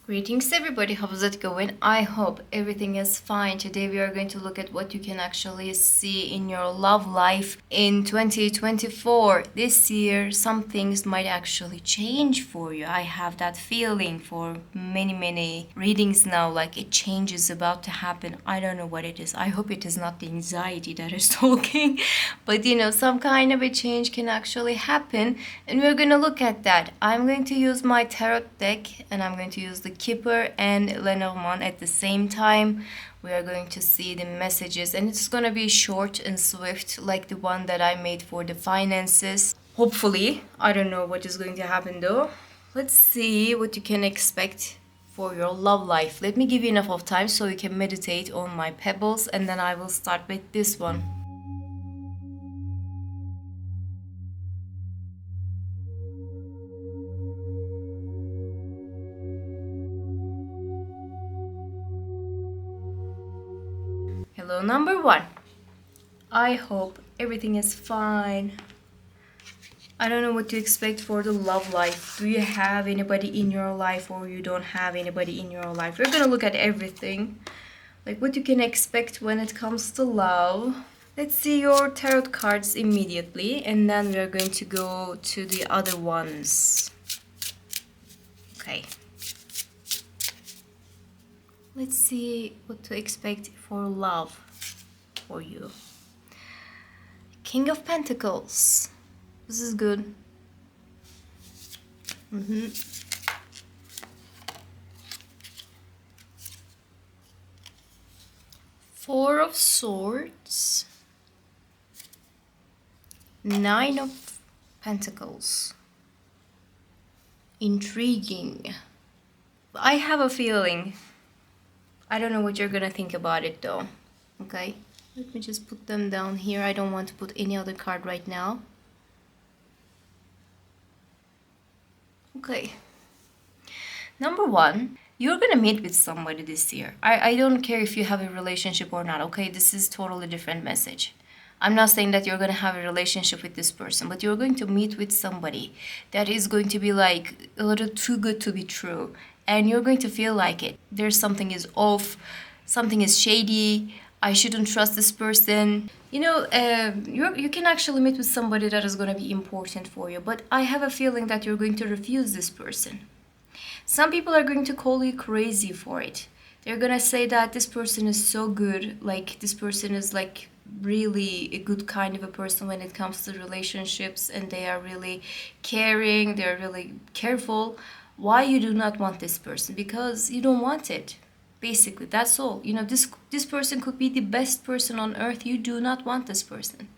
Greetings everybody, how's it going? I hope everything is fine. Today we are going to look at what you can actually see in your love life in 2024. This year some things might actually change for you. I have that feeling for many readings now, like a change is about to happen. I don't know what it is. I hope it is not the anxiety that is talking, but some kind of a change can actually happen, and we're going to look at that. I'm going to use my tarot deck and I'm going to use the Kipper and Lenormand at the same time. We are going to see the messages, and it's going to be short and swift like the one that I made for the finances. Hopefully, I don't know what is going to happen though. Let's see what you can expect for your love life. Let me give you enough of time so you can meditate on my pebbles, and then I will start with this one. Hello, number one. I hope everything is fine. I don't know what to expect for the love life. Do you have anybody in your life or you don't have anybody in your life? We're gonna look at everything, like what you can expect when it comes to love. Let's see your tarot cards immediately, and then we are going to go to the other ones. Okay. Let's see what to expect for love for you. King of Pentacles. This is good. Four of Swords. Nine of Pentacles. Intriguing. I have a feeling. I don't know what you're gonna think about it though. Okay? Let me just put them down here. I don't want to put any other card right now. Okay. Number one, you're gonna meet with somebody this year. I don't care if you have a relationship or not, okay? This is totally different message. I'm not saying that you're gonna have a relationship with this person, but you're going to meet with somebody that is going to be like a little too good to be true. And you're going to feel like it. There's something is off, something is shady. I shouldn't trust this person. You can actually meet with somebody that is going to be important for you, but I have a feeling that you're going to refuse this person. Some people are going to call you crazy for it. They're going to say that this person is so good, like this person is like really a good kind of a person when it comes to relationships, and they are really caring, they're really careful. Why you do not want this person? Because you don't want it. Basically, that's all. This person could be the best person on earth. You do not want this person.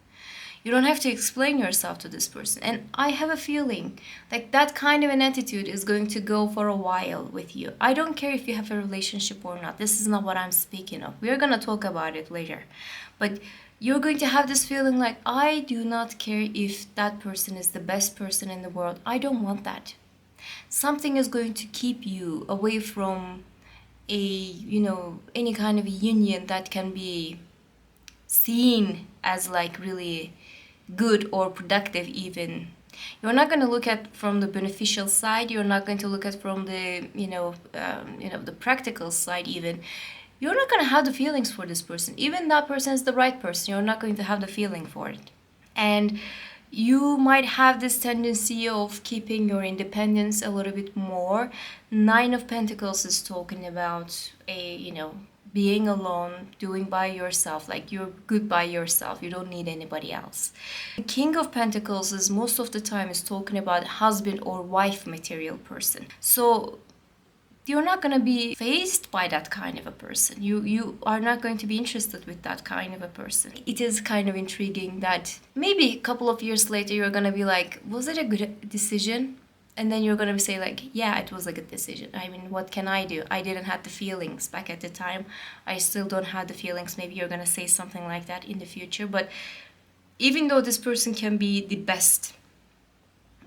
You don't have to explain yourself to this person. And I have a feeling like that kind of an attitude is going to go for a while with you. I don't care if you have a relationship or not. This is not what I'm speaking of. We're going to talk about it later. But you're going to have this feeling like, I do not care if that person is the best person in the world. I don't want that. Something is going to keep you away from any kind of union that can be seen as like really good or productive. Even you're not going to look at from the beneficial side, you're not going to look at from the the practical side. Even you're not going to have the feelings for this person. Even that person is the right person, you're not going to have the feeling for it. And you might have this tendency of keeping your independence a little bit more. Nine of Pentacles is talking about being alone, doing by yourself, like you're good by yourself, you don't need anybody else. The King of Pentacles is most of the time is talking about husband or wife material person. So you're not going to be faced by that kind of a person. You are not going to be interested with that kind of a person. It is kind of intriguing that maybe a couple of years later you're going to be like, was it a good decision? And then you're going to say like, yeah, it was a good decision. I mean, what can I do? I didn't have the feelings back at the time. I still don't have the feelings. Maybe you're going to say something like that in the future. But even though this person can be the best,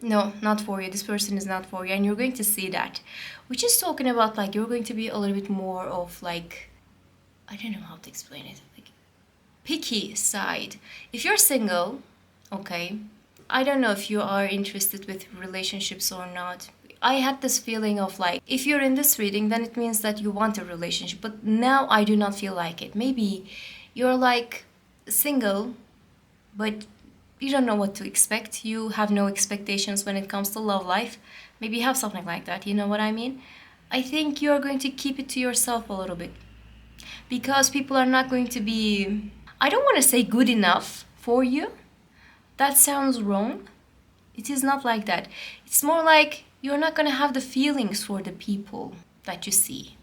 no, not for you. This person is not for you, and you're going to see that. Which is talking about like you're going to be a little bit more of like, I don't know how to explain it, like picky side. If you're single, okay, I don't know if you are interested with relationships or not. I had this feeling of like, if you're in this reading, then it means that you want a relationship. But now I do not feel like it. Maybe you're like single, but you don't know what to expect. You have no expectations when it comes to love life. Maybe you have something like that. You know what I mean? I think you're going to keep it to yourself a little bit. Because people are not going to be, I don't want to say good enough for you. That sounds wrong. It is not like that. It's more like you're not going to have the feelings for the people that you see.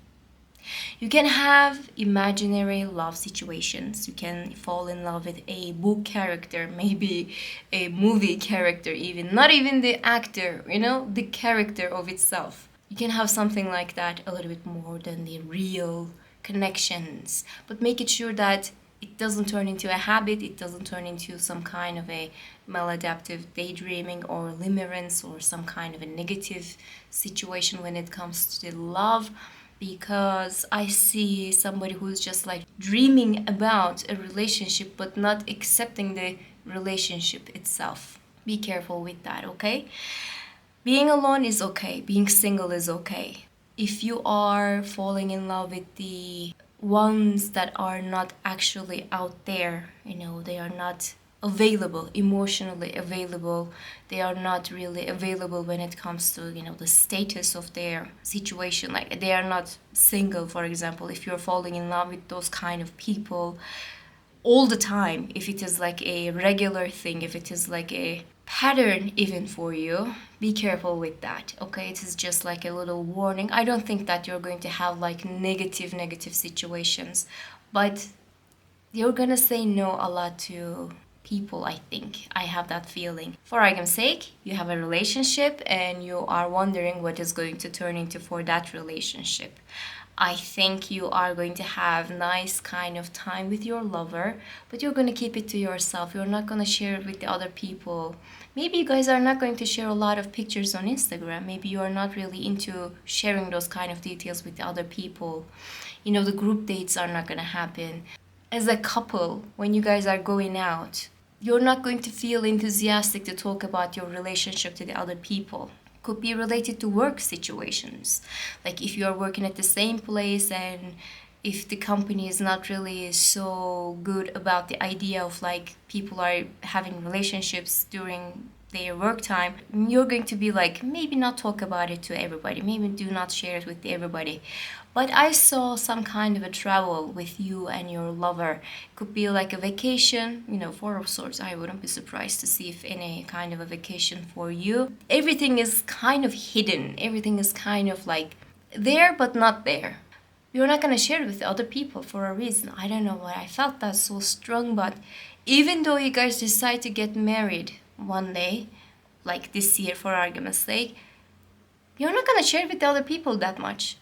You can have imaginary love situations. You can fall in love with a book character, maybe a movie character even. Not even the actor, the character of itself. You can have something like that a little bit more than the real connections. But make it sure that it doesn't turn into a habit, it doesn't turn into some kind of a maladaptive daydreaming or limerence or some kind of a negative situation when it comes to love. Because I see somebody who's just like dreaming about a relationship but not accepting the relationship itself. Be careful with that, okay? Being alone is okay, being single is okay. If you are falling in love with the ones that are not actually out there, they are not available, emotionally available, they are not really available when it comes to, the status of their situation, like they are not single, for example. If you're falling in love with those kind of people all the time, if it is like a regular thing, if it is like a pattern even for you, be careful with that, okay? It is just like a little warning. I don't think that you're going to have like negative situations, but you're gonna say no a lot to people. I think I have that feeling. For argument's sake, you have a relationship and you are wondering what is going to turn into for that relationship. I think you are going to have nice kind of time with your lover, but you're going to keep it to yourself. You're not going to share it with the other people. Maybe you guys are not going to share a lot of pictures on Instagram. Maybe you are not really into sharing those kind of details with the other people. The group dates are not going to happen. As a couple, when you guys are going out, you're not going to feel enthusiastic to talk about your relationship to the other people. Could be related to work situations. Like if you are working at the same place and if the company is not really so good about the idea of like people are having relationships during their work time, you're going to be like, maybe not talk about it to everybody, maybe do not share it with everybody. But I saw some kind of a travel with you and your lover. Could be like a vacation, for of sorts. I wouldn't be surprised to see if any kind of a vacation for you. Everything is kind of hidden. Everything is kind of like there but not there. You're not going to share it with other people for a reason. I don't know why I felt that so strong, but even though you guys decide to get married one day, like this year for argument's sake, you're not going to share it with the other people that much.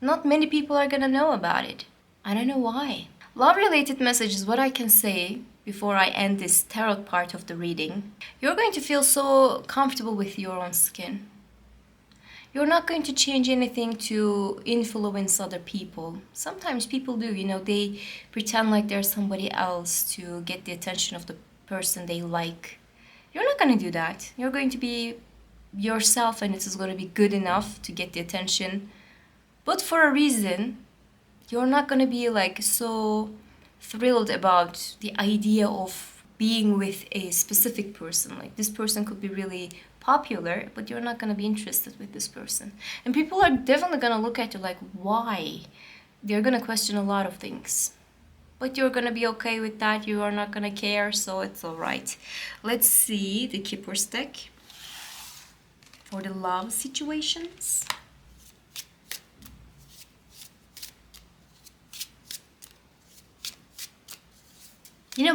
Not many people are gonna know about it. I don't know why. Love-related messages, what I can say before I end this tarot part of the reading. You're going to feel so comfortable with your own skin. You're not going to change anything to influence other people. Sometimes people do, they pretend like they're somebody else to get the attention of the person they like. You're not going to do that. You're going to be yourself and it is going to be good enough to get the attention. But for a reason, you're not going to be like so thrilled about the idea of being with a specific person. Like this person could be really popular, but you're not going to be interested with this person. And people are definitely going to look at you like, why? They're going to question a lot of things. But you're going to be okay with that. You are not going to care, so it's all right. Let's see the Keeper's deck for the love situations.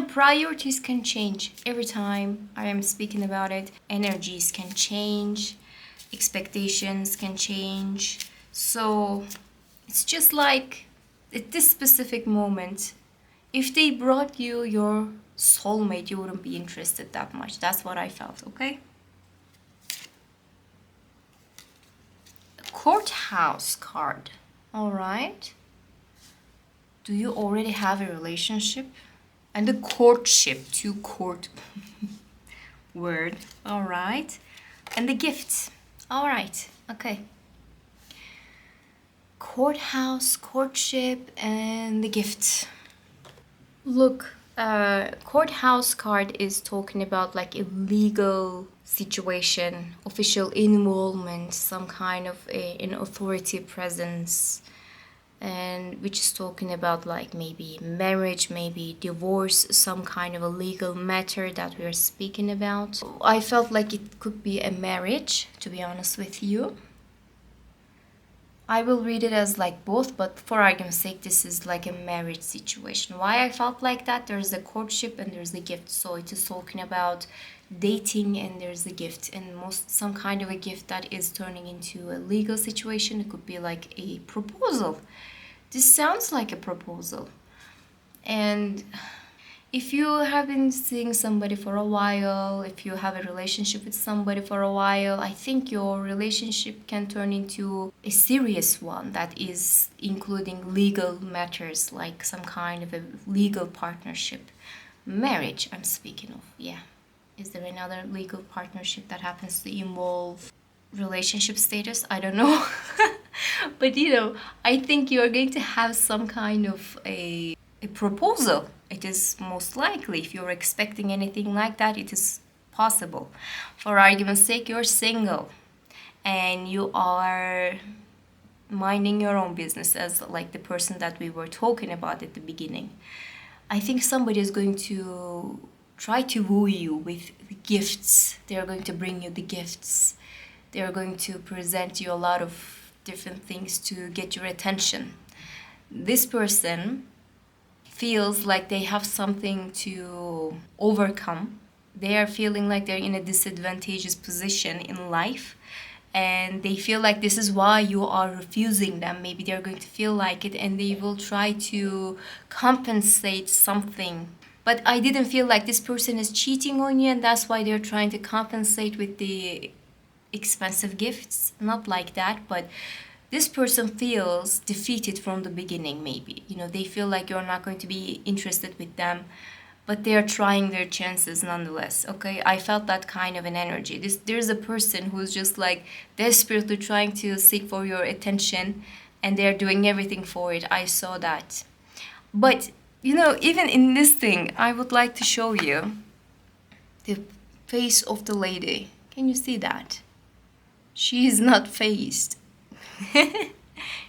Priorities can change every time I am speaking about it. Energies can change, expectations can change. So it's just like at this specific moment, if they brought you your soulmate, you wouldn't be interested that much. That's what I felt, okay? A courthouse card. All right. Do you already have a relationship? And the courtship, to court word. All right. And the gift. All right. Okay. Courthouse, courtship, and the gift. Look, courthouse card is talking about like a legal situation, official involvement, some kind of an authority presence, and which is talking about like maybe marriage, maybe divorce, some kind of a legal matter that we are speaking about. I felt like it could be a marriage, to be honest with you. I will read it as like both, but for argument's sake, this is like a marriage situation. Why I felt like that? There's a courtship and there's a gift. So it is talking about dating and there's a gift, and most some kind of a gift that is turning into a legal situation. It could be like a proposal. This sounds like a proposal. And if you have been seeing somebody for a while, if you have a relationship with somebody for a while, I think your relationship can turn into a serious one that is including legal matters, like some kind of a legal partnership. Marriage, I'm speaking of, yeah. Is there another legal partnership that happens to involve relationship status? I don't know. But I think you're going to have some kind of a proposal. It is most likely. If you're expecting anything like that, it is possible. For argument's sake, you're single and you are minding your own business as like the person that we were talking about at the beginning. I think somebody is going to try to woo you with gifts. They're going to bring you the gifts. They're going to present you a lot of different things to get your attention. This person feels like they have something to overcome. They are feeling like they're in a disadvantageous position in life, and they feel like this is why you are refusing them. Maybe they're going to feel like it and they will try to compensate something. But I didn't feel like this person is cheating on you and that's why they're trying to compensate with the expensive gifts. Not like that, but this person feels defeated from the beginning. Maybe they feel like you're not going to be interested with them, but they are trying their chances nonetheless. Okay, I felt that kind of an energy. There's a person who's just like desperately trying to seek for your attention and they're doing everything for it. I saw that. But even in this thing, I would like to show you the face of the lady. Can you see that? She is not phased.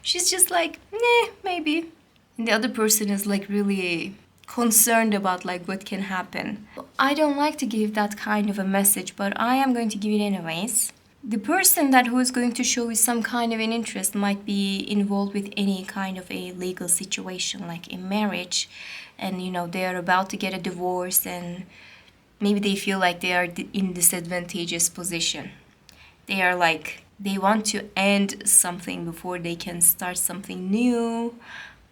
She's just like, nah, maybe. And the other person is like really concerned about like what can happen. I don't like to give that kind of a message, but I am going to give it anyways. The person that who is going to show you some kind of an interest might be involved with any kind of a legal situation, like a marriage, and they are about to get a divorce, and maybe they feel like they are in disadvantageous position. They are like they want to end something before they can start something new,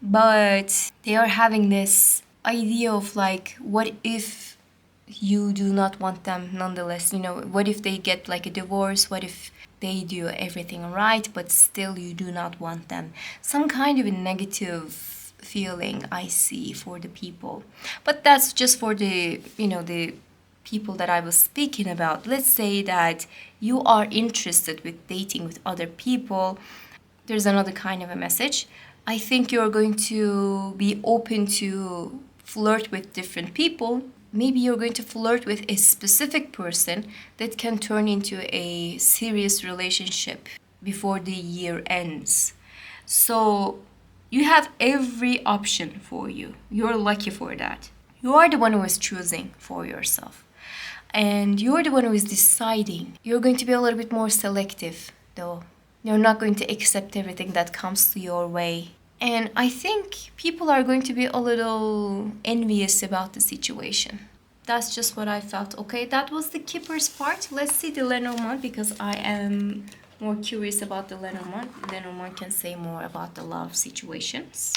but they are having this idea of like, what if you do not want them nonetheless? What if they get like a divorce? What if they do everything right, but still you do not want them? Some kind of a negative feeling I see for the people. But that's just for the people that I was speaking about. Let's say that you are interested with dating with other people. There's another kind of a message. I think you're going to be open to flirt with different people. Maybe you're going to flirt with a specific person that can turn into a serious relationship before the year ends. So you have every option for you. You're lucky for that. You are the one who is choosing for yourself. And you're the one who is deciding. You're going to be a little bit more selective, though. You're not going to accept everything that comes to your way. And I think people are going to be a little envious about the situation. That's just what I felt. Okay, that was the keepers part. Let's see the Lenormand, because I am more curious about the Lenormand. Lenormand can say more about the love situations.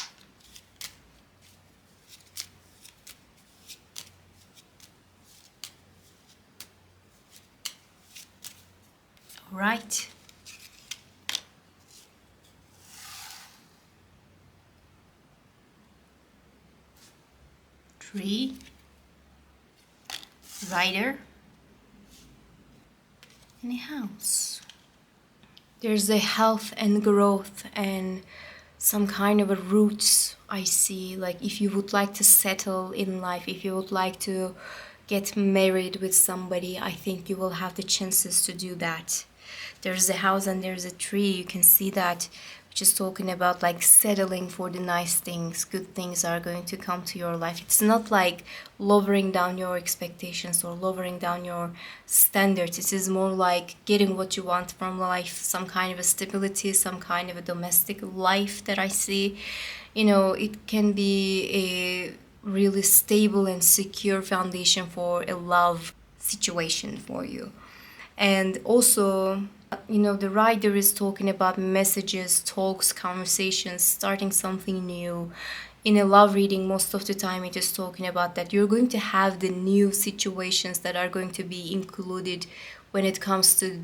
All right. Tree, rider, and a house. There's a health and growth and some kind of a roots I see. Like if you would like to settle in life, if you would like to get married with somebody, I think you will have the chances to do that. There's a house and there's a tree. You can see that, which is talking about like settling for the nice things. Good things are going to come to your life. It's not like lowering down your expectations or lowering down your standards. It is more like getting what you want from life, some kind of a stability, some kind of a domestic life that I see. You know, it can be a really stable and secure foundation for a love situation for you. And also, you know, the writer is talking about messages, talks, conversations, starting something new. In a love reading, most of the time it is talking about that you're going to have the new situations that are going to be included when it comes to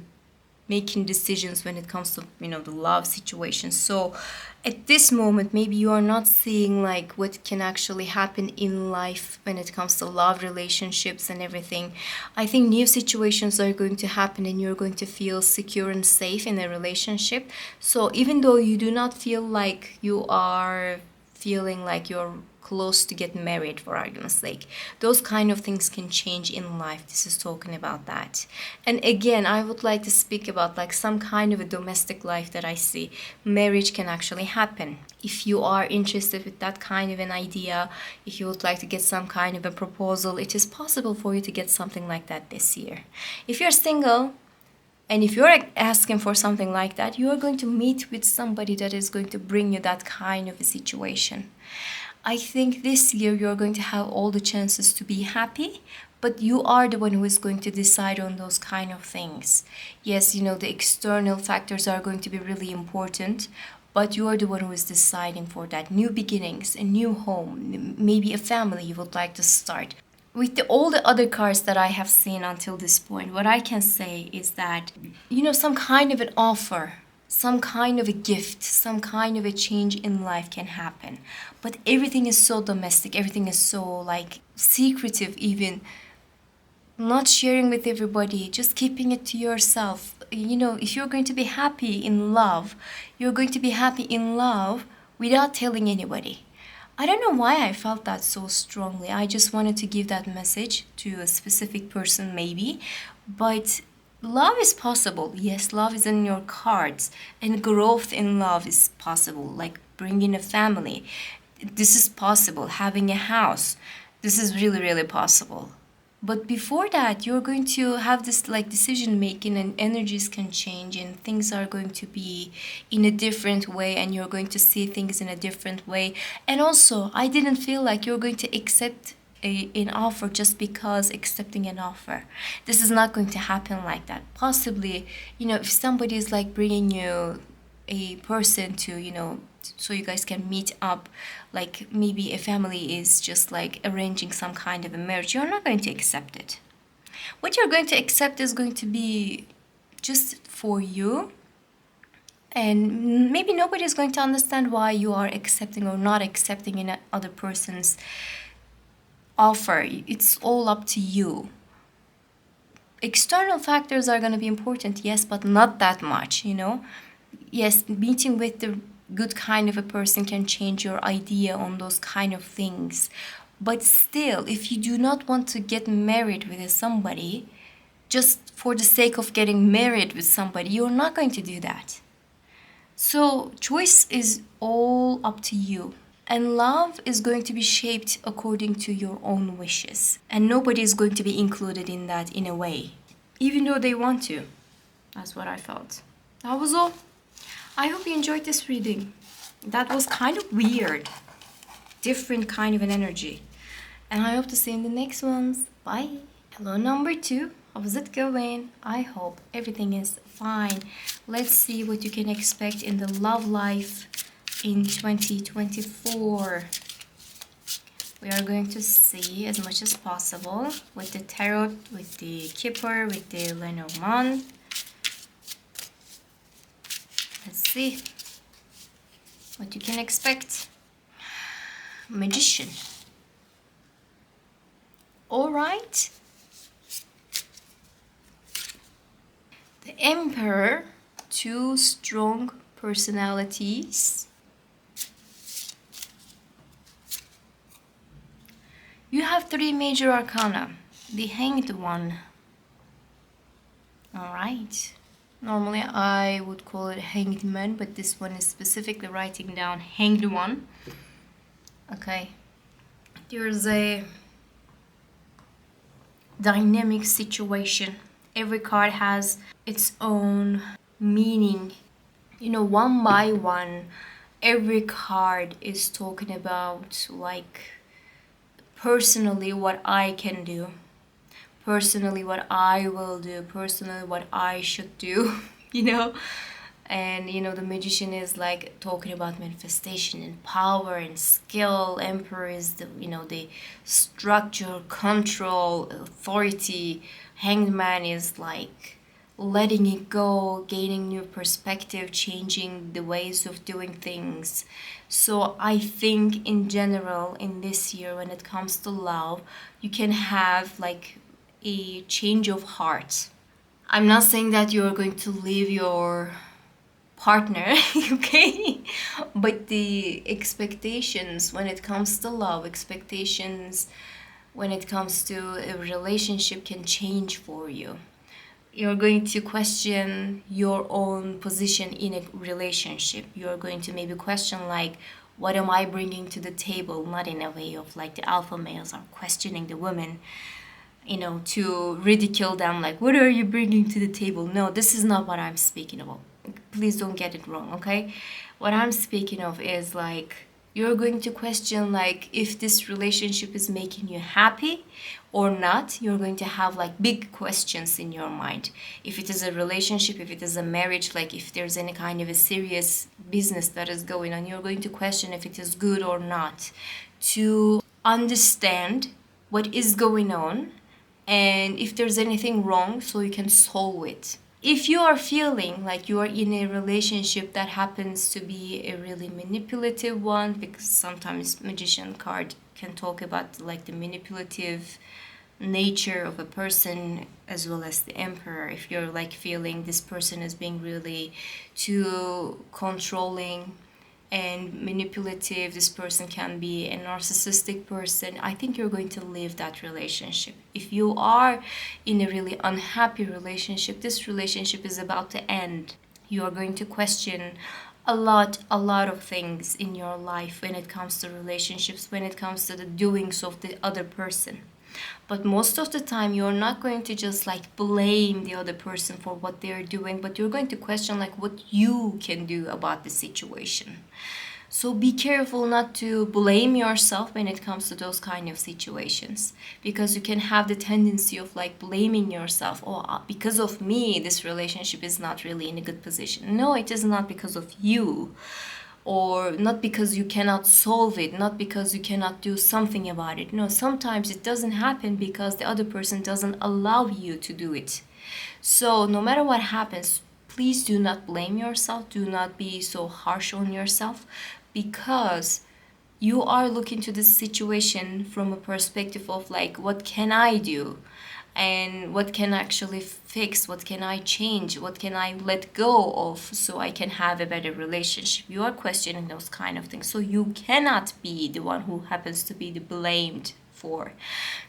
making decisions, when it comes to, you know, the love situation. So at this moment, maybe you are not seeing like what can actually happen in life when it comes to love relationships and everything. I think new situations are going to happen and you're going to feel secure and safe in a relationship. So even though you do not feel like you are feeling like you're close to get married, for argument's sake, those kind of things can change in life. This is talking about that. And again, I would like to speak about like some kind of a domestic life that I see. Marriage can actually happen if you are interested with that kind of an idea. If you would like to get some kind of a proposal, it is possible for you to get something like that this year. If you're single, and if you're asking for something like that, you are going to meet with somebody that is going to bring you that kind of a situation. I think this year you're going to have all the chances to be happy, but you are the one who is going to decide on those kind of things. Yes, you know, the external factors are going to be really important, but you are the one who is deciding for that. New beginnings, a new home, maybe a family you would like to start. With all the other cards that I have seen until this point, what I can say is that, you know, some kind of an offer, some kind of a gift, some kind of a change in life can happen. But everything is so domestic, everything is so like secretive, even not sharing with everybody, just keeping it to yourself. You know, if you're going to be happy in love, you're going to be happy in love without telling anybody. I don't know why I felt that so strongly. I just wanted to give that message to a specific person, maybe. But love is possible. Yes, love is in your cards, and growth in love is possible, like bringing a family. This is possible. Having a house. This is really, really possible. But before that, you're going to have this like decision making, and energies can change, and things are going to be in a different way, and you're going to see things in a different way. And also, I didn't feel like you're going to accept an offer just because accepting an offer. This is not going to happen like that. Possibly, you know, if somebody is like bringing you a person to, you know, so you guys can meet up, like maybe a family is just like arranging some kind of a marriage, you're not going to accept it. What you're going to accept is going to be just for you, and maybe nobody is going to understand why you are accepting or not accepting another person's offer. It's all up to you. External factors are going to be important, yes, but not that much, you know. Yes, meeting with the good kind of a person can change your idea on those kind of things. But still, if you do not want to get married with somebody, just for the sake of getting married with somebody, you're not going to do that. So, choice is all up to you. And love is going to be shaped according to your own wishes. And nobody is going to be included in that in a way, even though they want to. That's what I felt. That was all. I hope you enjoyed this reading. That was kind of weird. Different kind of an energy. And I hope to see you in the next ones. Bye. Hello, number 2. How's it going? I hope everything is fine. Let's see what you can expect in the love life in 2024. We are going to see as much as possible with the tarot, with the Kipper, with the Lenormand. Let's see what you can expect. Magician. All right. The Emperor two strong personalities. You have three major arcana. The Hanged One. Alright. Normally I would call it Hanged Man, but this one is specifically writing down Hanged One. Okay. There's a dynamic situation. Every card has its own meaning. You know, one by one, every card is talking about like personally what I can do, personally what I will do, personally what I should do, you know. And you know, the Magician is like talking about manifestation and power and skill. Emperor is the, you know, the structure, control, authority. Hanged Man is like letting it go, gaining new perspective, changing the ways of doing things. So I think in general in this year, when it comes to love, you can have like a change of heart. I'm not saying that you're going to leave your partner, okay? But the expectations when it comes to love, expectations when it comes to a relationship can change for you. You're going to question your own position in a relationship. You're going to maybe question like, what am I bringing to the table? Not in a way of like the alpha males are questioning the women, you know, to ridicule them like, what are you bringing to the table? No, this is not what I'm speaking about. Please don't get it wrong, okay? What I'm speaking of is like, you're going to question like if this relationship is making you happy or not. You're going to have like big questions in your mind. If it is a relationship, if it is a marriage, like if there's any kind of a serious business that is going on, you're going to question if it is good or not, to understand what is going on and if there's anything wrong so you can solve it. If you are feeling like you are in a relationship that happens to be a really manipulative one, because sometimes Magician card can talk about like the manipulative nature of a person as well as the Emperor. If you're like feeling this person is being really too controlling and manipulative, this person can be a narcissistic person, I think you're going to leave that relationship. If you are in a really unhappy relationship, this relationship is about to end. You are going to question a lot of things in your life when it comes to relationships, when it comes to the doings of the other person. But most of the time you're not going to just like blame the other person for what they're doing, but you're going to question like what you can do about the situation. So be careful not to blame yourself when it comes to those kind of situations, because you can have the tendency of like blaming yourself. Oh, because of me this relationship is not really in a good position. No, it is not because of you, or not because you cannot solve it, not because you cannot do something about it. No, sometimes it doesn't happen because the other person doesn't allow you to do it. So no matter what happens, please do not blame yourself, do not be so harsh on yourself, because you are looking to this situation from a perspective of like, what can I do? And what can I actually fix? What can I change? What can I let go of so I can have a better relationship? You are questioning those kind of things. So you cannot be the one who happens to be the blamed for.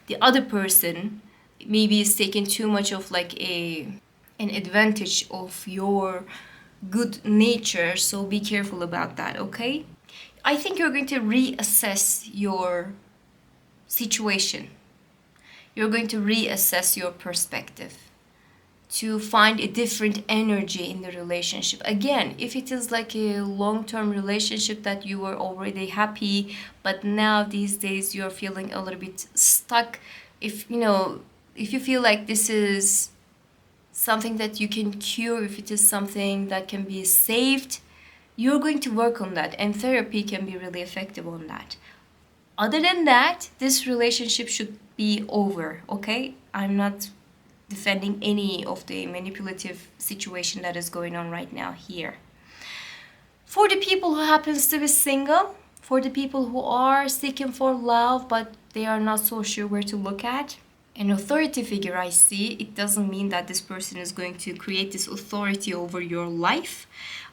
The other person maybe is taking too much of like an advantage of your good nature. So be careful about that, okay? I think you're going to reassess your situation. You're going to reassess your perspective to find a different energy in the relationship. Again, if it is like a long-term relationship that you were already happy, but now these days you're feeling a little bit stuck, if you feel like this is something that you can cure, if it is something that can be saved, you're going to work on that, and therapy can be really effective on that. Other than that, this relationship should be over, okay? I'm not defending any of the manipulative situation that is going on right now here. For the people who happens to be single, for the people who are seeking for love but they are not so sure where to look at, an authority figure I see, it doesn't mean that this person is going to create this authority over your life,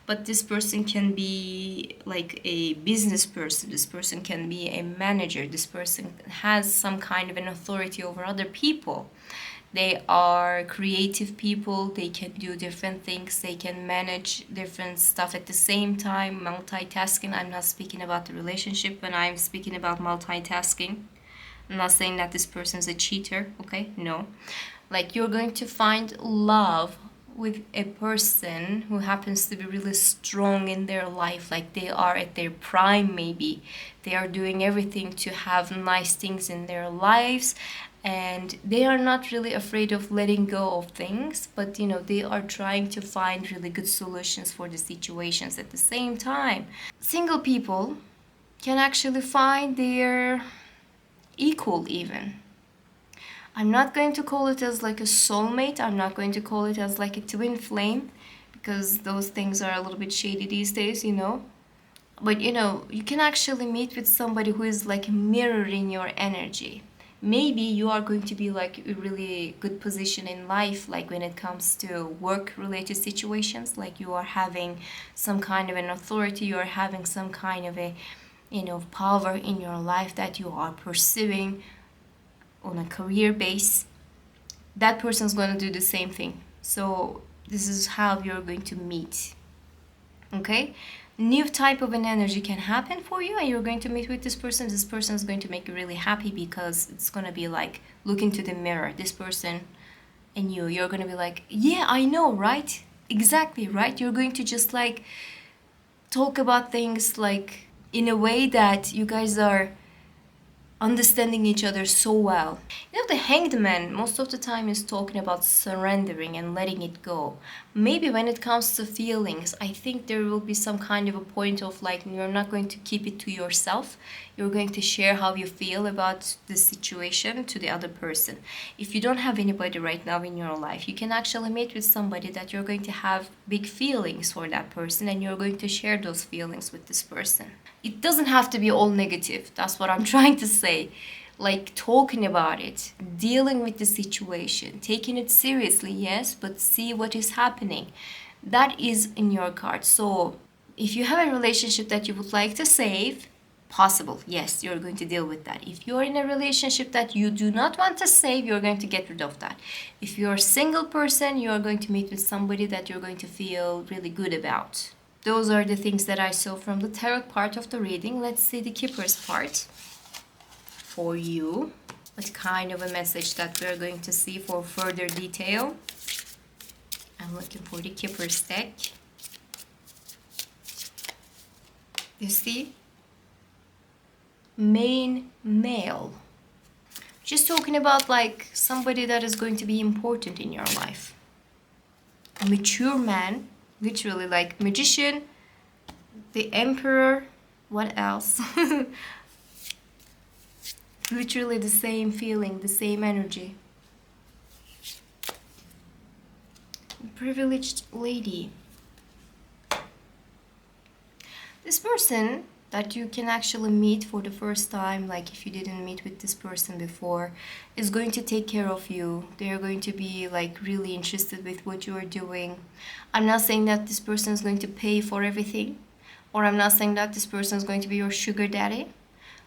but this person can be like a business person, this person can be a manager, this person has some kind of an authority over other people. They are creative people, they can do different things, they can manage different stuff at the same time, multitasking. I'm not speaking about the relationship when I'm speaking about multitasking. I'm not saying that this person is a cheater, okay? No. Like, you're going to find love with a person who happens to be really strong in their life, like they are at their prime, maybe they are doing everything to have nice things in their lives, and they are not really afraid of letting go of things, but you know, they are trying to find really good solutions for the situations at the same time. Single people can actually find their equal even. I'm not going to call it as like a soulmate. I'm not going to call it as like a twin flame, because those things are a little bit shady these days, you know. But you know, you can actually meet with somebody who is like mirroring your energy. Maybe you are going to be like a really good position in life, like when it comes to work related situations, like you are having some kind of an authority, you are having some kind of a, you know, power in your life that you are pursuing on a career base. That person's going to do the same thing. So this is how you're going to meet. Okay, new type of an energy can happen for you, and you're going to meet with this person. This person is going to make you really happy, because it's going to be like look into the mirror, this person and you're going to be like, yeah, I know, right? Exactly, right? You're going to just like talk about things like in a way that you guys are understanding each other so well. You know, the hanged man most of the time is talking about surrendering and letting it go. Maybe when it comes to feelings, I think there will be some kind of a point of like, you're not going to keep it to yourself. You're going to share how you feel about the situation to the other person. If you don't have anybody right now in your life, you can actually meet with somebody that you're going to have big feelings for that person, and you're going to share those feelings with this person. It doesn't have to be all negative. That's what I'm trying to say. Like talking about it, dealing with the situation, taking it seriously, yes, but see what is happening. That is in your cards. So if you have a relationship that you would like to save, possible, yes, you're going to deal with that. If you're in a relationship that you do not want to save, you're going to get rid of that. If you're a single person, you're going to meet with somebody that you're going to feel really good about. Those are the things that I saw from the tarot part of the reading. Let's see the Keepers part for you. What kind of a message that we're going to see for further detail. I'm looking for the Keepers deck. You see? Main male. Just talking about like somebody that is going to be important in your life. A mature man. Literally like magician, the emperor, what else? Literally the same feeling, the same energy. Privileged lady. This person that you can actually meet for the first time, like if you didn't meet with this person before, is going to take care of you. They are going to be like really interested with what you are doing. I'm not saying that this person is going to pay for everything, or I'm not saying that this person is going to be your sugar daddy,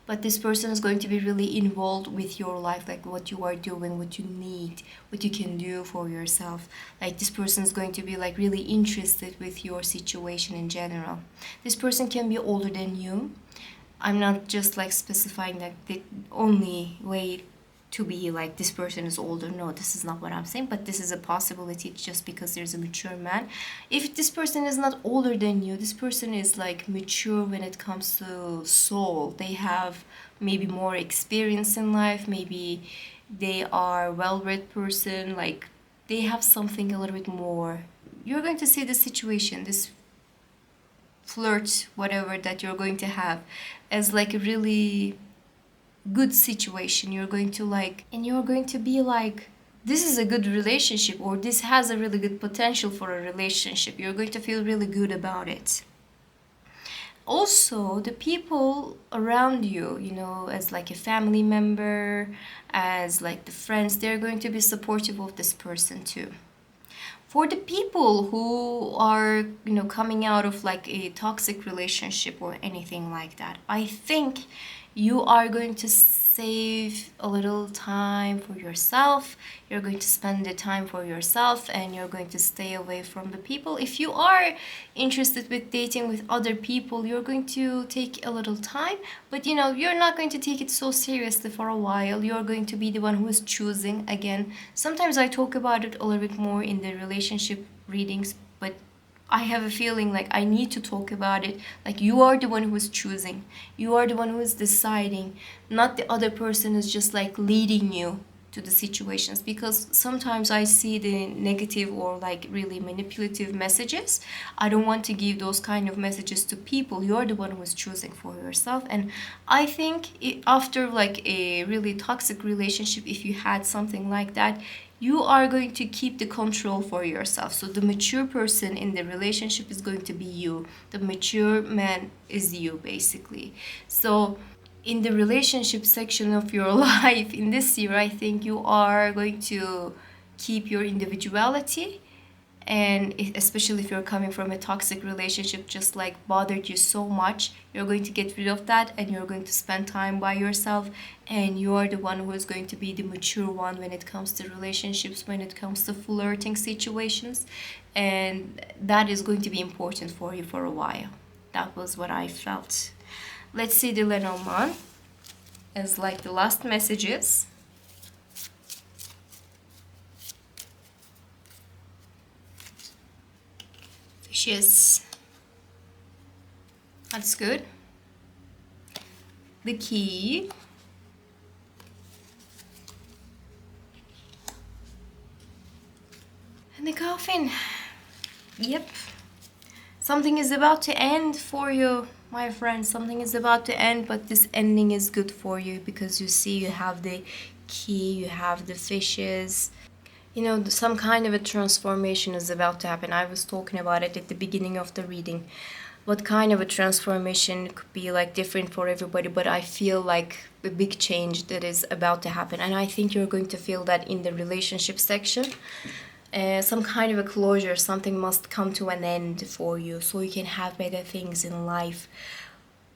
but this person is going to be really involved with your life, like what you are doing, what you need, what you can do for yourself. Like this person is going to be like really interested with your situation in general. This person can be older than you. I'm not just like specifying that the only way to be like this person is older. No, this is not what I'm saying, but this is a possibility just because there's a mature man. If this person is not older than you, this person is like mature when it comes to soul. They have maybe more experience in life, maybe they are well-read person, like they have something a little bit more. You're going to see the situation, this flirt, whatever that you're going to have, as like a really good situation. You're going to like, and you're going to be like, this is a good relationship, or this has a really good potential for a relationship. You're going to feel really good about it. Also, the people around you, as like a family member, as like the friends, they're going to be supportive of this person too. For the people who are, coming out of like a toxic relationship or anything like that, I think you are going to save a little time for yourself. You're going to spend the time for yourself, and you're going to stay away from the people. If you are interested with dating with other people, you're going to take a little time, but you're not going to take it so seriously for a while. You're going to be the one who is choosing. Again, sometimes I talk about it a little bit more in the relationship readings, but I have a feeling like I need to talk about it. Like, you are the one who is choosing. You are the one who is deciding. Not the other person is just like leading you to the situations. Because sometimes I see the negative or like really manipulative messages. I don't want to give those kind of messages to people. You're the one who is choosing for yourself. And I think after like a really toxic relationship, if you had something like that, you are going to keep the control for yourself. So the mature person in the relationship is going to be you. The mature man is you, basically. So in the relationship section of your life in this year, I think you are going to keep your individuality, and especially if you're coming from a toxic relationship just like bothered you so much, you're going to get rid of that, and you're going to spend time by yourself, and you're the one who is going to be the mature one when it comes to relationships, when it comes to flirting situations, and that is going to be important for you for a while. That was what I felt. Let's see the Lenormand as like the last messages. Fishes. That's good. The key. And the coffin. Yep. Something is about to end for you, my friend. Something is about to end, but this ending is good for you because you see you have the key, you have the fishes. Some kind of a transformation is about to happen. I was talking about it at the beginning of the reading. What kind of a transformation could be like different for everybody, but I feel like a big change that is about to happen. And I think you're going to feel that in the relationship section. Some kind of a closure, something must come to an end for you so you can have better things in life.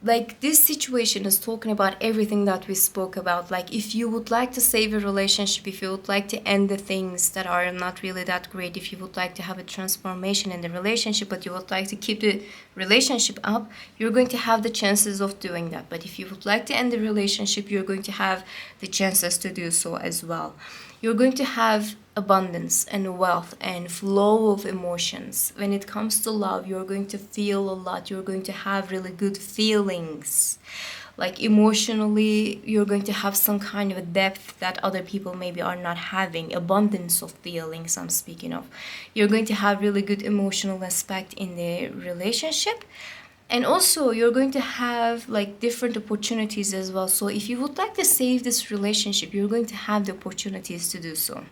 Like, this situation is talking about everything that we spoke about. Like, if you would like to save a relationship, if you would like to end the things that are not really that great, if you would like to have a transformation in the relationship, but you would like to keep the relationship up, you're going to have the chances of doing that. But if you would like to end the relationship, you're going to have the chances to do so as well. You're going to have abundance and wealth and flow of emotions. When it comes to love, you're going to feel a lot. You're going to have really good feelings. Like, emotionally, you're going to have some kind of a depth that other people maybe are not having. Abundance of feelings I'm speaking of. You're going to have really good emotional aspect in the relationship. And also, you're going to have like different opportunities as well. So if you would like to save this relationship, you're going to have the opportunities to do so,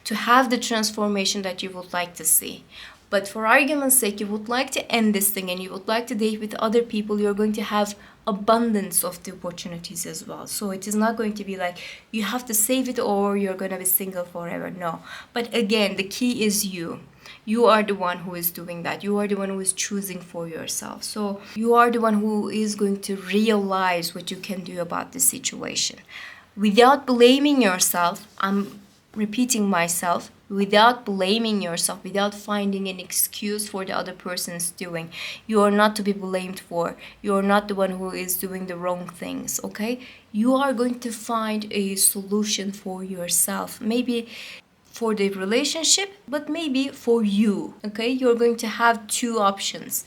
to have the transformation that you would like to see. But for argument's sake, you would like to end this thing and you would like to date with other people, you're going to have abundance of the opportunities as well. So it is not going to be like you have to save it or you're going to be single forever. No. But again, the key is you. You are the one who is doing that. You are the one who is choosing for yourself. So you are the one who is going to realize what you can do about the situation. Without blaming yourself, I'm repeating myself, without blaming yourself, without finding an excuse for the other person's doing. You are not to be blamed for. You are not the one who is doing the wrong things, okay? You are going to find a solution for yourself. Maybe for the relationship, but maybe for you, okay? You're going to have two options.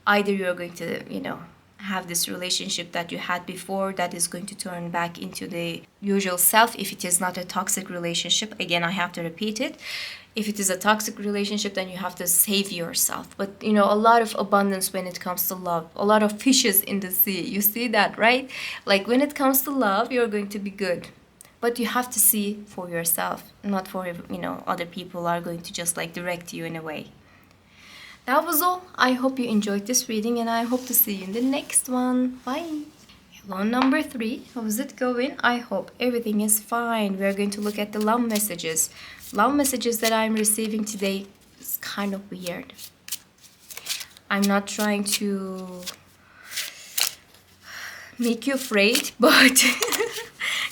Either you're going to, have this relationship that you had before that is going to turn back into the usual self if it is not a toxic relationship. Again, I have to repeat it. If it is a toxic relationship, then you have to save yourself. But, a lot of abundance when it comes to love. A lot of fishes in the sea. You see that, right? Like, when it comes to love, you're going to be good. But you have to see for yourself, not for, other people are going to just like direct you in a way. That was all. I hope you enjoyed this reading and I hope to see you in the next one. Bye. Hello, number 3. How's it going? I hope everything is fine. We're going to look at the love messages. Love messages that I'm receiving today is kind of weird. I'm not trying to make you afraid, but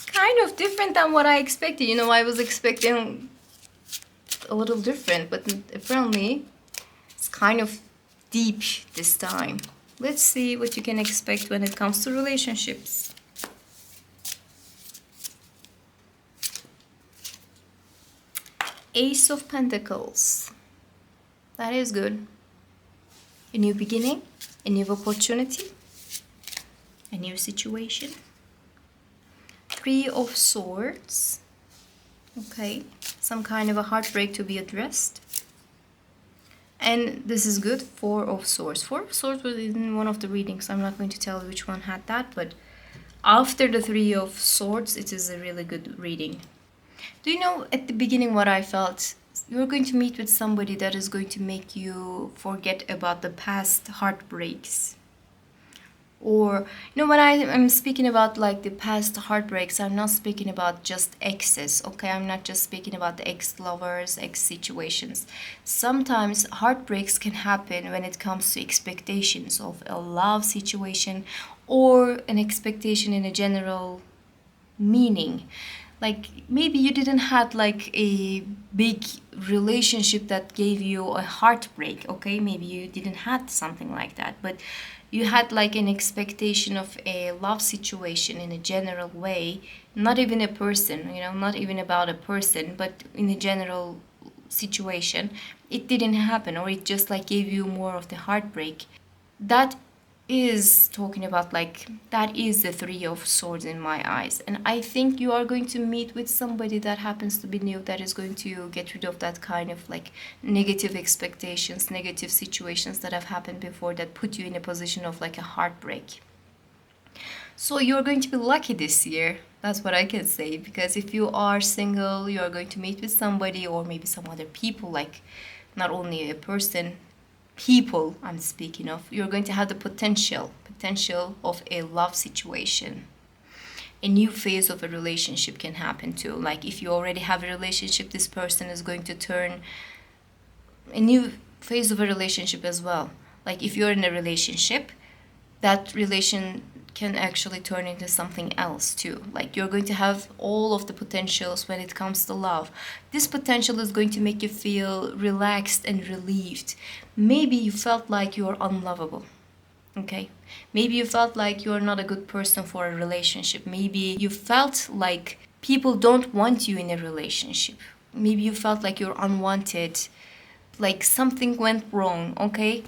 kind of different than what I expected. You know, I was expecting a little different, but apparently it's kind of deep this time. Let's see what you can expect when it comes to relationships. Ace of Pentacles. That is good. A new beginning, a new opportunity, a new situation. 3 of Swords. Okay, some kind of a heartbreak to be addressed. And this is good, 4 of Swords. 4 of Swords was in one of the readings. I'm not going to tell you which one had that, but after the 3 of Swords, it is a really good reading. Do you know at the beginning what I felt? You're going to meet with somebody that is going to make you forget about the past heartbreaks. Or, you know, when I'm speaking about like the past heartbreaks, I'm not speaking about just exes, okay? I'm not just speaking about the ex-lovers, ex-situations. Sometimes heartbreaks can happen when it comes to expectations of a love situation or an expectation in a general meaning. Like maybe you didn't have like a big relationship that gave you a heartbreak, okay? Maybe you didn't have something like that, but you had like an expectation of a love situation in a general way, not even a person, you know, not even about a person, but in a general situation. It didn't happen, or it just like gave you more of the heartbreak. That is talking about like, that is the 3 of Swords in my eyes. And I think you are going to meet with somebody that happens to be new, that is going to get rid of that kind of like negative expectations, negative situations that have happened before that put you in a position of like a heartbreak. So you're going to be lucky this year. That's what I can say, because if you are single, you are going to meet with somebody, or maybe some other people, like not only a person, people I'm speaking of. You're going to have the potential of a love situation. A new phase of a relationship can happen too. Like if you already have a relationship, this person is going to turn a new phase of a relationship as well. Like if you're in a relationship, that relation can actually turn into something else too. Like you're going to have all of the potentials when it comes to love. This potential is going to make you feel relaxed and relieved. Maybe you felt like you're unlovable. Okay? Maybe you felt like you're not a good person for a relationship. Maybe you felt like people don't want you in a relationship. Maybe you felt like you're unwanted, like something went wrong, okay?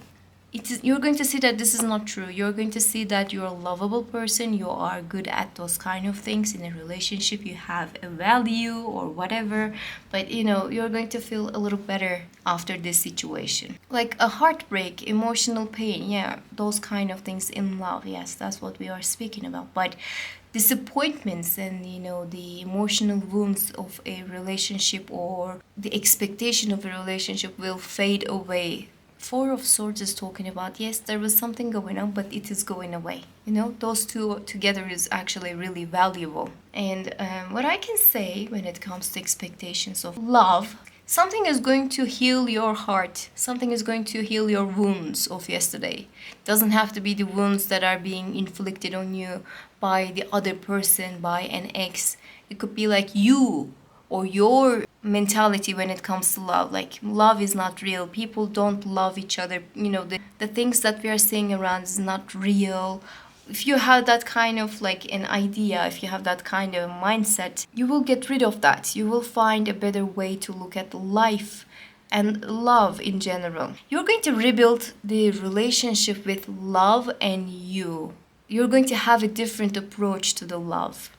You're going to see that this is not true. You're going to see that you're a lovable person. You are good at those kind of things in a relationship. You have a value or whatever. But, you know, you're going to feel a little better after this situation. Like a heartbreak, emotional pain. Yeah, those kind of things in love. Yes, that's what we are speaking about. But disappointments and, you know, the emotional wounds of a relationship or the expectation of a relationship will fade away. 4 of Swords is talking about, yes, there was something going on, but it is going away. You know, those two together is actually really valuable. And what I can say when it comes to expectations of love, something is going to heal your heart. Something is going to heal your wounds of yesterday. It doesn't have to be the wounds that are being inflicted on you by the other person, by an ex. It could be like you or your mentality when it comes to love. Like love is not real. People don't love each other. You know, the things that we are seeing around is not real. If you have that kind of like an idea, if you have that kind of mindset, you will get rid of that. You will find a better way to look at life and love in general. You're going to rebuild the relationship with love and you. You're going to have a different approach to the love.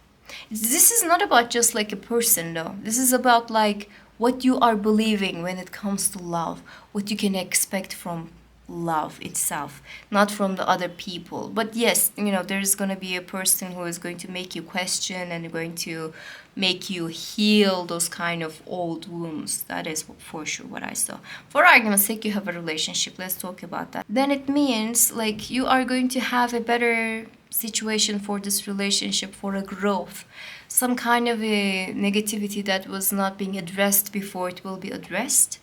This is not about just like a person, though. This is about like what you are believing when it comes to love, what you can expect from love itself, not from the other people. But yes, there's going to be a person who is going to make you question and going to make you heal those kind of old wounds. That is for sure what I saw. For argument's sake, you have a relationship. Let's talk about that. Then it means like you are going to have a better situation for this relationship, for a growth. Some kind of a negativity that was not being addressed before, it will be addressed.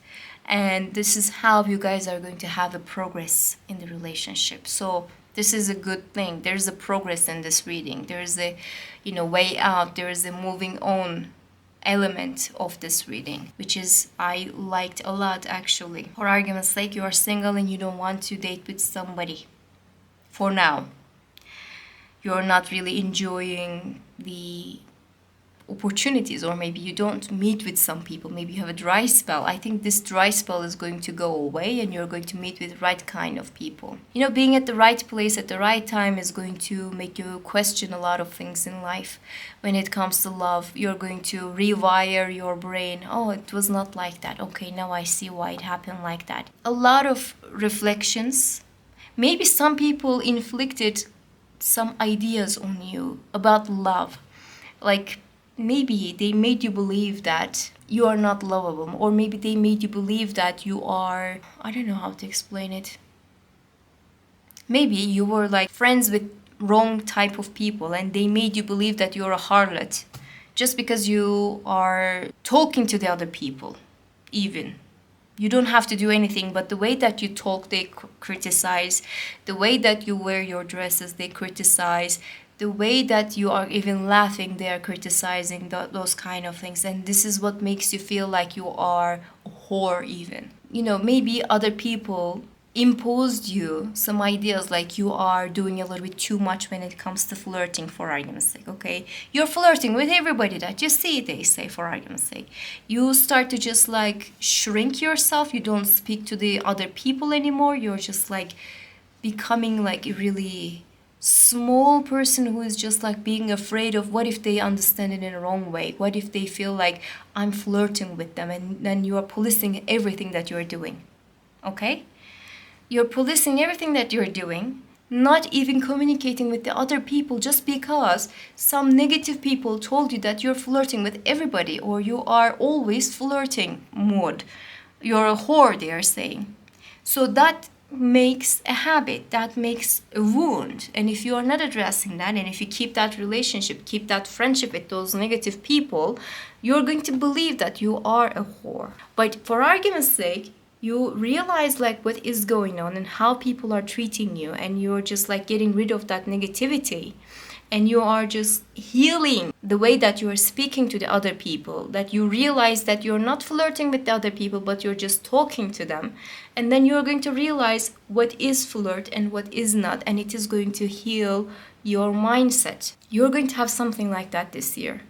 And this is how you guys are going to have a progress in the relationship. So this is a good thing. There's a progress in this reading. There's a, way out. There is a moving on element of this reading, which is I liked a lot actually. For argument's sake, you are single and you don't want to date with somebody for now. You're not really enjoying the opportunities, or maybe you don't meet with some people. Maybe you have a dry spell. I think this dry spell is going to go away and you're going to meet with the right kind of people. Being at the right place at the right time is going to make you question a lot of things in life. When it comes to love, you're going to rewire your brain. Oh, it was not like that. Okay, now I see why it happened like that. A lot of reflections. Maybe some people inflicted some ideas on you about love. Like, maybe they made you believe that you are not lovable, or maybe they made you believe that you are, I don't know how to explain it. Maybe you were like friends with wrong type of people and they made you believe that you're a harlot just because you are talking to the other people. Even you don't have to do anything, but the way that you talk, they criticize. The way that you wear your dresses, they criticize. The way that you are even laughing, they are criticizing those kind of things. And this is what makes you feel like you are a whore even. Maybe other people imposed you some ideas like you are doing a little bit too much when it comes to flirting, for argument's sake, okay? You're flirting with everybody that you see, they say, for argument's sake. You start to just like shrink yourself. You don't speak to the other people anymore. You're just like becoming like a really small person who is just like being afraid of what if they understand it in a wrong way, what if they feel like I'm flirting with them, and then you are policing everything that you're doing. Okay, you're policing everything that you're doing, not even communicating with the other people just because some negative people told you that you're flirting with everybody, or you are always flirting mode, you're a whore, they are saying. So that makes a habit, that makes a wound. And if you are not addressing that, and if you keep that relationship, keep that friendship with those negative people, you're going to believe that you are a whore. But for argument's sake, you realize like what is going on and how people are treating you, and you're just like getting rid of that negativity, and you are just healing the way that you are speaking to the other people, that you realize that you're not flirting with the other people, but you're just talking to them. And then you're going to realize what is flirt and what is not, and it is going to heal your mindset. You're going to have something like that this year.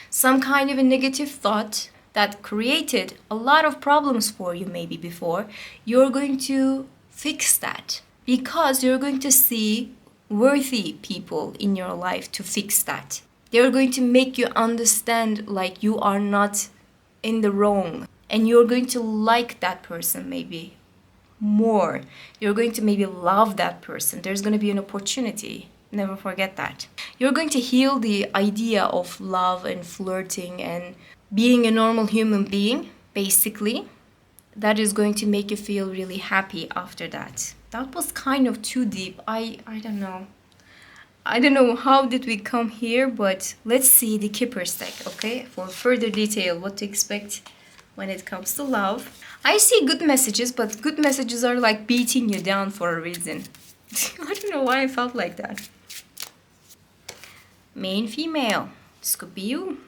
Some kind of a negative thought that created a lot of problems for you maybe before, you're going to fix that, because you're going to see worthy people in your life to fix that. They're going to make you understand like you are not in the wrong, and you're going to like that person maybe more. You're going to maybe love that person. There's going to be an opportunity. Never forget that. You're going to heal the idea of love and flirting and being a normal human being, basically. That is going to make you feel really happy after that. That was kind of too deep. I don't know. I don't know how did we come here, but let's see the Kipper's deck, okay? For further detail, what to expect when it comes to love. I see good messages, but good messages are like beating you down for a reason. I don't know why I felt like that. Main female. This could be you.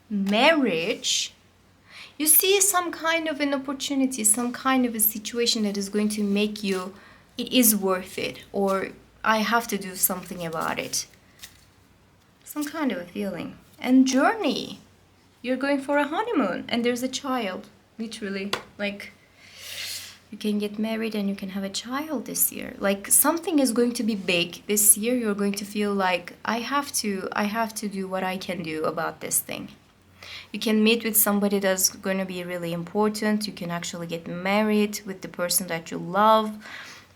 Marriage. You see some kind of an opportunity, some kind of a situation that is going to make you, it is worth it, or I have to do something about it. Some kind of a feeling. And journey. You're going for a honeymoon and there's a child. Literally, like you can get married and you can have a child this year. Like something is going to be big this year. You're going to feel like I have to do what I can do about this thing. You can meet with somebody that's going to be really important. You can actually get married with the person that you love.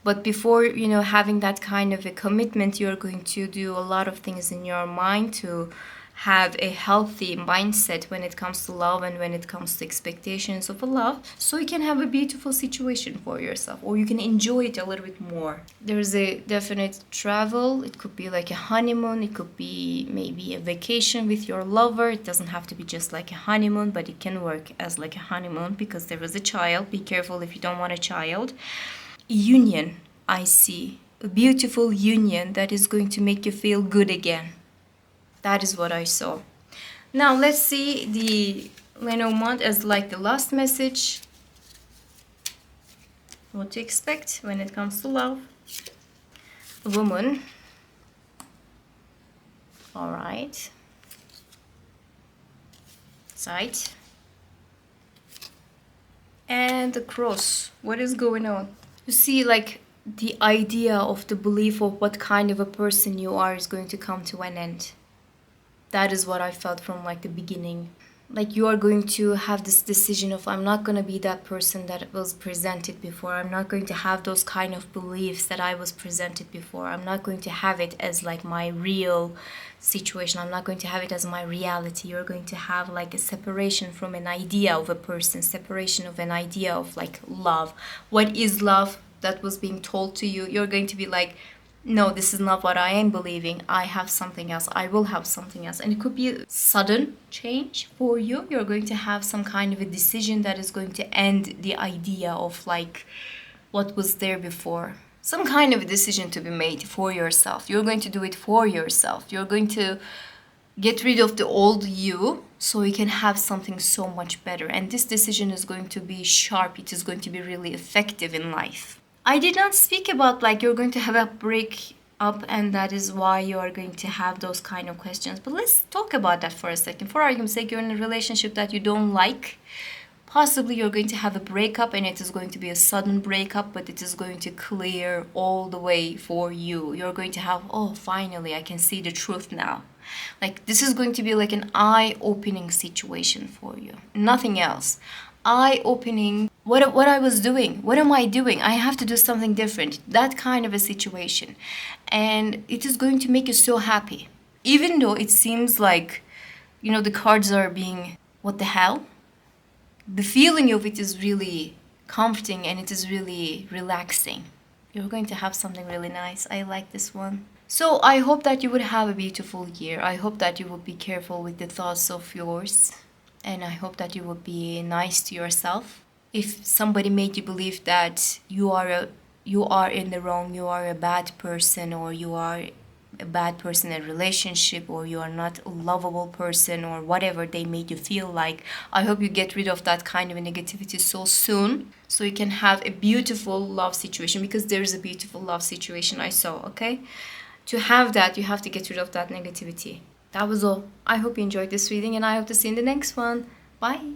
But before, having that kind of a commitment, you're going to do a lot of things in your mind to have a healthy mindset when it comes to love and when it comes to expectations of a love, so you can have a beautiful situation for yourself, or you can enjoy it a little bit more. There's a definite travel. It could be like a honeymoon, it could be maybe a vacation with your lover. It doesn't have to be just like a honeymoon, but it can work as like a honeymoon because there was a child. Be careful if you don't want a child. Union, I see a beautiful union that is going to make you feel good again. That is what I saw. Now let's see the Lenormand as like the last message. What to expect when it comes to love. Woman. All right. Side. And the cross. What is going on? You see, like, the idea of the belief of what kind of a person you are is going to come to an end. That is what I felt from like the beginning. Like you are going to have this decision of, I'm not going to be that person that was presented before. I'm not going to have those kind of beliefs that I was presented before. I'm not going to have it as like my real situation. I'm not going to have it as my reality. You're going to have like a separation from an idea of a person, separation of an idea of like love. What is love that was being told to you? You're going to be like, no, this is not what I am believing. I have something else. I will have something else. And it could be a sudden change for you. You're going to have some kind of a decision that is going to end the idea of like what was there before. Some kind of a decision to be made for yourself. You're going to do it for yourself. You're going to get rid of the old you so you can have something so much better. And this decision is going to be sharp. It is going to be really effective in life. I did not speak about like you're going to have a break up and that is why you are going to have those kind of questions. But let's talk about that for a second. For argument's sake, you're in a relationship that you don't like. Possibly you're going to have a breakup and it is going to be a sudden breakup, but it is going to clear all the way for you. You're going to have, oh, finally, I can see the truth now. Like this is going to be like an eye-opening situation for you. Nothing else. Eye-opening. What I was doing, what am I doing? I have to do something different. That kind of a situation. And it is going to make you so happy. Even though it seems like, the cards are being, what the hell? The feeling of it is really comforting and it is really relaxing. You're going to have something really nice. I like this one. So I hope that you would have a beautiful year. I hope that you will be careful with the thoughts of yours. And I hope that you will be nice to yourself. If somebody made you believe that you are in the wrong, you are a bad person, or you are a bad person in a relationship, or you are not a lovable person, or whatever they made you feel like, I hope you get rid of that kind of negativity so soon, so you can have a beautiful love situation, because there is a beautiful love situation I saw, okay? To have that, you have to get rid of that negativity. That was all. I hope you enjoyed this reading, and I hope to see you in the next one. Bye!